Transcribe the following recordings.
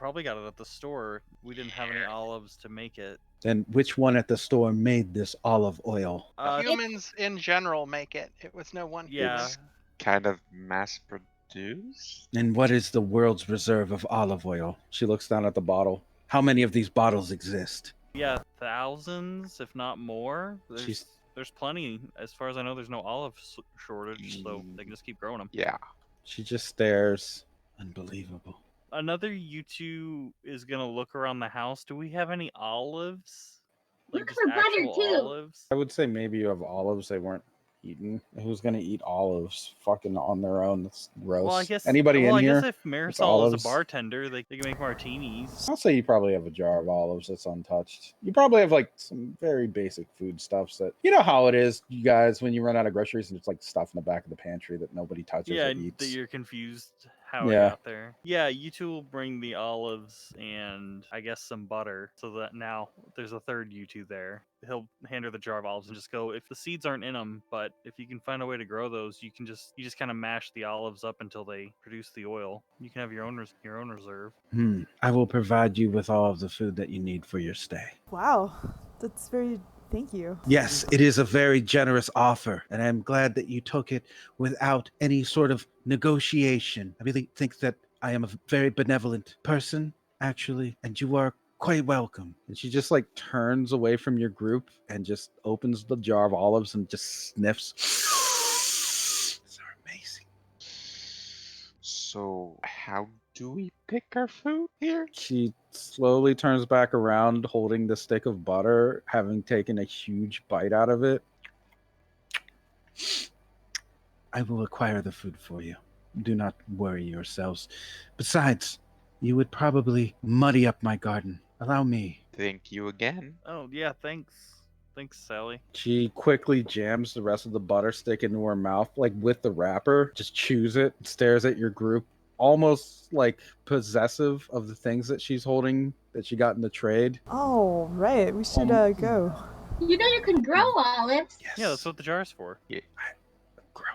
probably got it at the store. We didn't have any olives to make it. Then which one at the store made this olive oil? Humans in general make it. It was no one Yeah. human. It's kind of mass produced. And what is the world's reserve of olive oil? She looks down at the bottle. How many of these bottles exist? Yeah, thousands, if not more. She's- There's plenty. As far as I know, there's no olive shortage, so they can just keep growing them. Yeah. She just stares. Unbelievable. Another U2 is gonna look around the house. Do we have any olives? Like Look just for butter, actual too. olives? I would say maybe you have olives they weren't eaten. Who's gonna eat olives fucking on their own? That's gross. Well, I guess. Anybody well, in I here? guess if Marisol is a olives? bartender, they can make martinis. I'll say you probably have a jar of olives that's untouched. You probably have like some very basic foodstuffs that you know how it is, you guys, when you run out of groceries and it's like stuff in the back of the pantry that nobody touches Yeah, or eats. that you're confused how it Yeah. got there. Yeah, you two will bring the olives and I guess some butter, so that now there's a third U2 there. He'll hand her the jar of olives and just go, if the seeds aren't in them, but if you can find a way to grow those, you just kind of mash the olives up until they produce the oil. You can have your own reserve. I will provide you with all of the food that you need for your stay. Wow, that's very. Thank you. Yes, it is a very generous offer, and I'm glad that you took it without any sort of negotiation. I really think that I am a very benevolent person, actually, and you are quite welcome. And she just like turns away from your group and just opens the jar of olives and just sniffs. These are amazing. So how do we pick our food here? She slowly turns back around, holding the stick of butter, having taken a huge bite out of it. I will acquire the food for you. Do not worry yourselves. Besides, you would probably muddy up my garden. Allow me. Thank you again. Oh yeah, thanks. Thanks, Sally. She quickly jams the rest of the butter stick into her mouth, like with the wrapper, just chews it, stares at your group, almost like possessive of the things that she's holding that she got in the trade. Oh, right. We should go. You know you can grow olives. Yes. Yeah, that's what the jar's for. Grow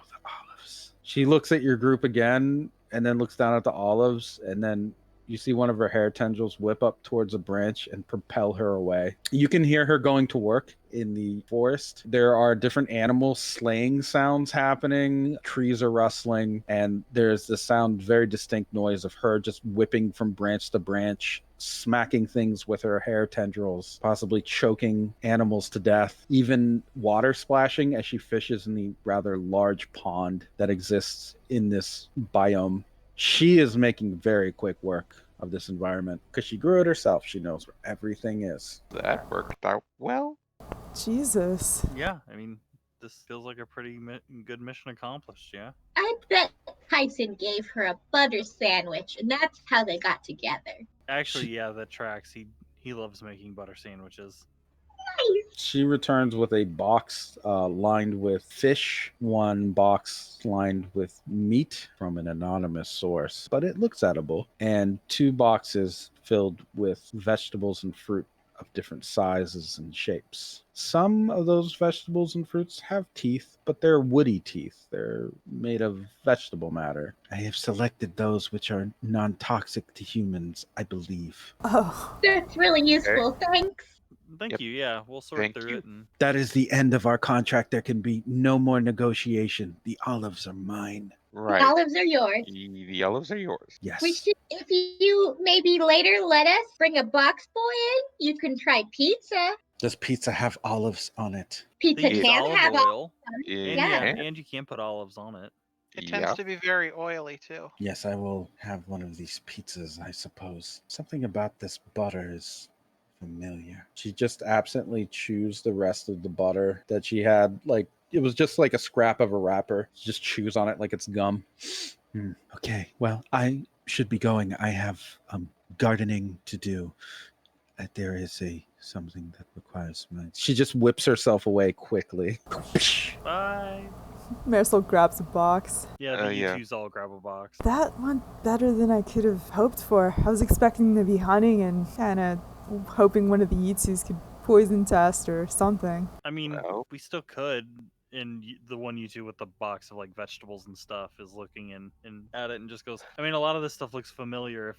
the olives. She looks at your group again and then looks down at the olives, and then you see one of her hair tendrils whip up towards a branch and propel her away. You can hear her going to work in the forest. There are different animal slaying sounds happening. Trees are rustling, and there's the sound, very distinct noise of her just whipping from branch to branch, smacking things with her hair tendrils, possibly choking animals to death, even water splashing as she fishes in the rather large pond that exists in this biome. She is making very quick work of this environment because she grew it herself. She knows where everything is. That worked out well. Jesus. Yeah, I mean, this feels like a pretty good mission accomplished. Yeah. I bet Tyson gave her a butter sandwich, and that's how they got together. Actually, yeah, that tracks. He loves making butter sandwiches. She returns with a box lined with fish, one box lined with meat from an anonymous source, but it looks edible, and two boxes filled with vegetables and fruit of different sizes and shapes. Some of those vegetables and fruits have teeth, but they're woody teeth. They're made of vegetable matter. I have selected those which are non-toxic to humans, I believe. Oh. That's really useful. Thanks. Thank Yep. you. Yeah, we'll sort Thank through you. it. And That is the end of our contract. There can be no more negotiation. The olives are mine. Right. The olives are yours. The olives are yours. Yes. We should, if you maybe later let us bring a box boy in, you can try pizza. Does pizza have olives on it? Pizza they use can olive have oil, It and Yeah. and you can put olives on it. It tends Yeah. to be very oily too. Yes, I will have one of these pizzas, I suppose. Something about this butter is familiar. She just absently chews the rest of the butter that she had. Like, it was just like a scrap of a wrapper. She just chews on it like it's gum. Okay, well, I should be going. I have gardening to do. There is something that requires my... She just whips herself away quickly. Bye. Marisol grabs a box. Yeah, the Yeah. U2s all grab a box. That went better than I could have hoped for. I was expecting to be hunting and kind of hoping one of the Yitsus could poison test or something. I mean, Well. we still could. And the one U2 with the box of like vegetables and stuff is looking and at it and just goes, I mean, a lot of this stuff looks familiar if,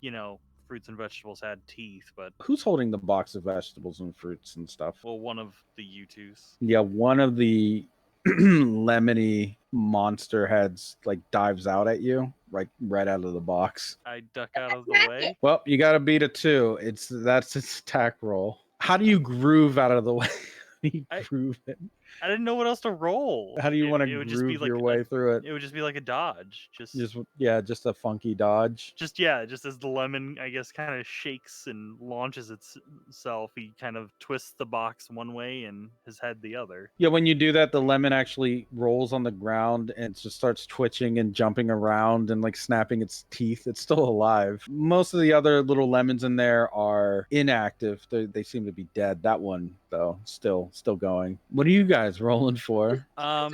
fruits and vegetables had teeth, but Who's holding the box of vegetables and fruits and stuff? well, one of the U2s. Yeah, one of the lemony monster heads like dives out at you, like right out of the box. I duck out of the Smack way. Well, you got to beat a 2. That's its attack roll. How do you groove out of the way? How do you I- groove it? I didn't know what else to roll. How do you It- want it to would just be groove like your a- way through it? It would just be like a dodge. Just Just a funky dodge. just as the lemon, I guess, kind of shakes and launches itself, he kind of twists the box one way and his head the other. Yeah, when you do that, the lemon actually rolls on the ground and just starts twitching and jumping around and like snapping its teeth. It's still alive. Most of the other little lemons in there are inactive. They seem to be dead. That one, though, still going. What are you guys rolling for? Smash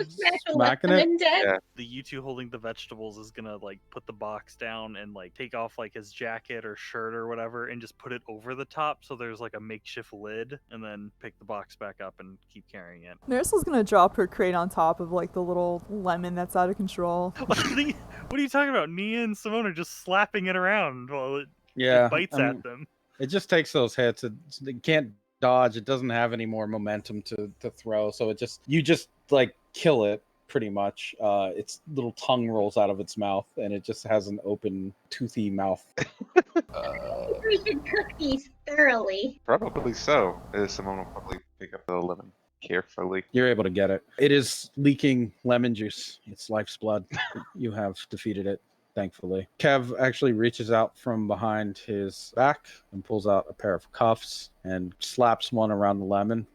a Smacking it? lemon dead. Yeah. The U2 holding the vegetables is gonna like put the box down and like take off like his jacket or shirt or whatever and just put it over the top so there's like a makeshift lid, and then pick the box back up and keep carrying it. Nursel's gonna drop her crate on top of like the little lemon that's out of control. What are you talking about? Nia and Simone are just slapping it around while it Yeah, bites I at mean, them. it just takes those hits. It can't dodge. It doesn't have any more momentum to throw. So you just like kill it pretty much. Its little tongue rolls out of its mouth, and it just has an open, toothy mouth. We should cook these thoroughly. Probably so. Simone will probably pick up the lemon carefully. You're able to get it. It is leaking lemon juice. It's life's blood. You have defeated it, thankfully. Kev actually reaches out from behind his back and pulls out a pair of cuffs and slaps one around the lemon.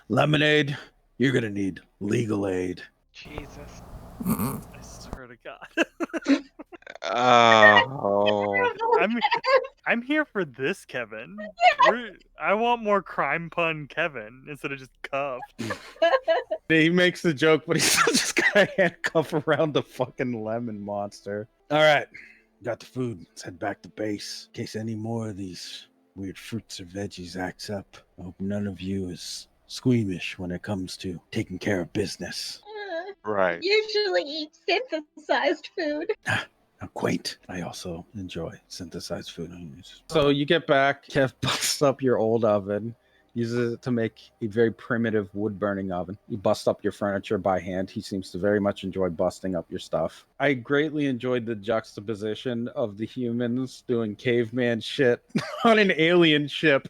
Lemonade, you're going to need legal aid. Jesus. I swear to God. Oh. I'm here for this, Kevin. I want more crime pun Kevin instead of just cuffed. He makes the joke, but he's still just got a handcuff around the fucking lemon monster. All right, got the food. Let's head back to base. In case any more of these weird fruits or veggies acts up, I hope none of you is squeamish when it comes to taking care of business. Right. Usually eat synthesized food. Quaint. I also enjoy synthesized food. So you get back, Kev busts up your old oven, uses it to make a very primitive wood burning oven. You bust up your furniture by hand. He seems to very much enjoy busting up your stuff. I greatly enjoyed the juxtaposition of the humans doing caveman shit on an alien ship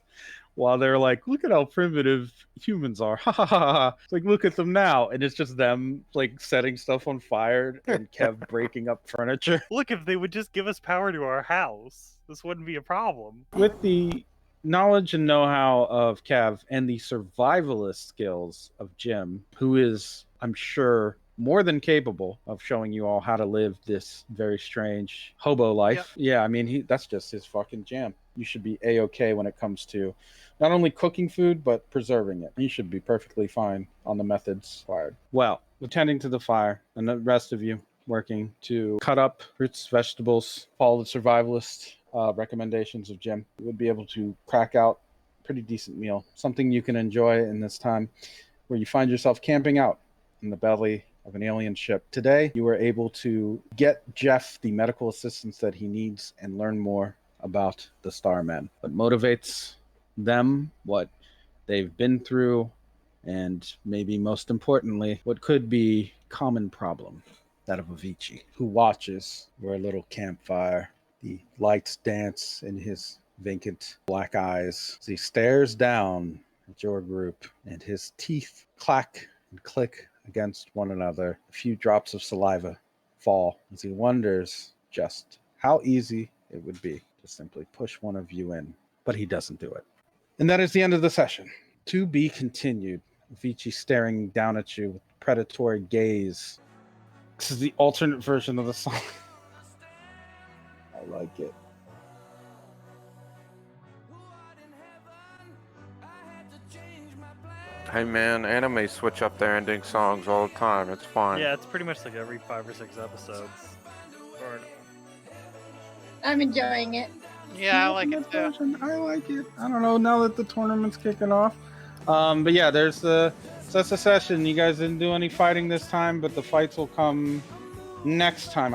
while they're like, look at how primitive humans are. Ha ha ha ha. Like, look at them now. And it's just them like setting stuff on fire and Kev breaking up furniture. Look, if they would just give us power to our house, this wouldn't be a problem. With the knowledge and know-how of Kev and the survivalist skills of Jim, who is, I'm sure, more than capable of showing you all how to live this very strange hobo life. Yep. Yeah, I mean, that's just his fucking jam. You should be A-okay when it comes to not only cooking food, but preserving it. You should be perfectly fine on the methods required. Well, attending to the fire, and the rest of you working to cut up fruits, vegetables, follow the survivalist recommendations of Jim, you would be able to crack out a pretty decent meal. Something you can enjoy in this time where you find yourself camping out in the belly of an alien ship. Today, you were able to get Jeff the medical assistance that he needs and learn more about the Starmen. What motivates them, what they've been through, and maybe most importantly, what could be common problem, that of Avicii, who watches where a little campfire, the lights dance in his vacant black eyes as he stares down at your group, and his teeth clack and click against one another. A few drops of saliva fall as he wonders just how easy it would be to simply push one of you in, but he doesn't do it. And that is the end of the session. To be continued. Avicii staring down at you with predatory gaze. This is the alternate version of the song. I like it. Hey man, anime switch up their ending songs all the time. It's fine. Yeah, it's pretty much like every 5 or 6 episodes. Or I'm enjoying it. Yeah, I like it too. I like it. I don't know, now that the tournament's kicking off. But yeah, there's so that's the session. You guys didn't do any fighting this time, but the fights will come next time.